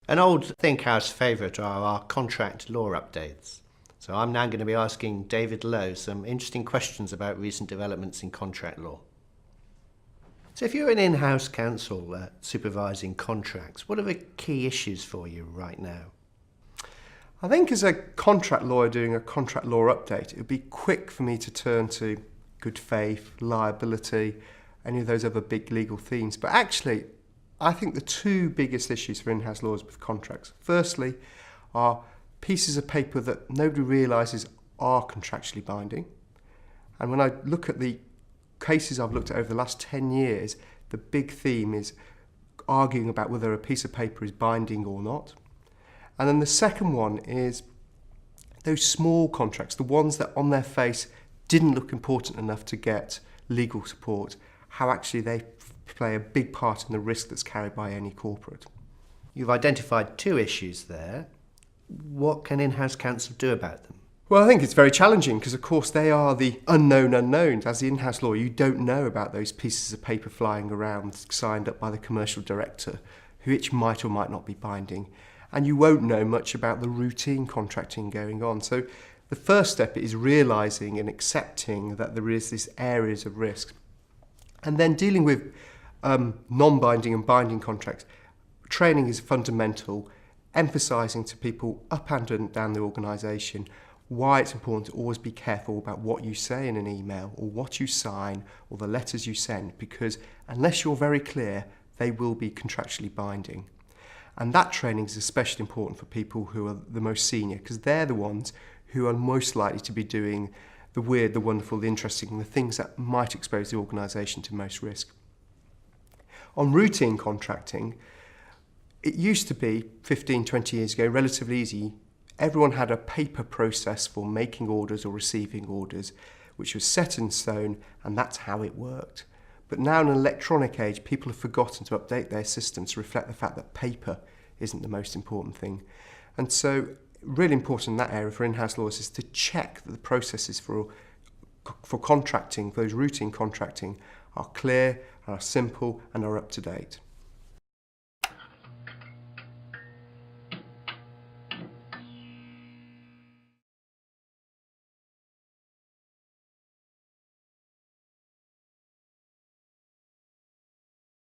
An old ThinkHouse favourite are our contract law updates. So I'm now going to be asking David Lowe some interesting questions about recent developments in contract law. So if you're an in-house counsel supervising contracts, what are the key issues for you right now? I think as a contract lawyer doing a contract law update, it would be quick for me to turn to good faith, liability, any of those other big legal themes. But actually, I think the two biggest issues for in-house lawyers with contracts, firstly, are pieces of paper that nobody realises are contractually binding. And when I look at the cases I've looked at over the last 10 years, the big theme is arguing about whether a piece of paper is binding or not. And then the second one is those small contracts, the ones that on their face didn't look important enough to get legal support, how actually they play a big part in the risk that's carried by any corporate. You've identified two issues there. What can in-house counsel do about them? Well, I think it's very challenging because, of course, they are the unknown unknowns. As the in-house lawyer, you don't know about those pieces of paper flying around signed up by the commercial director, which might or might not be binding. And you won't know much about the routine contracting going on. So the first step is realising and accepting that there is these areas of risk. And then dealing with non-binding and binding contracts. Training is fundamental, emphasising to people up and down the organisation why it's important to always be careful about what you say in an email or what you sign or the letters you send, because unless you're very clear, they will be contractually binding. And that training is especially important for people who are the most senior, because they're the ones who are most likely to be doing the weird, the wonderful, the interesting, and the things that might expose the organisation to most risk. On routine contracting, it used to be 15, 20 years ago relatively easy. Everyone had a paper process for making orders or receiving orders, which was set in stone, and that's how it worked. But now in an electronic age, people have forgotten to update their systems to reflect the fact that paper isn't the most important thing. And so really important in that area for in-house lawyers is to check that the processes for contracting, for those routine contracting, are clear, are simple and are up to date.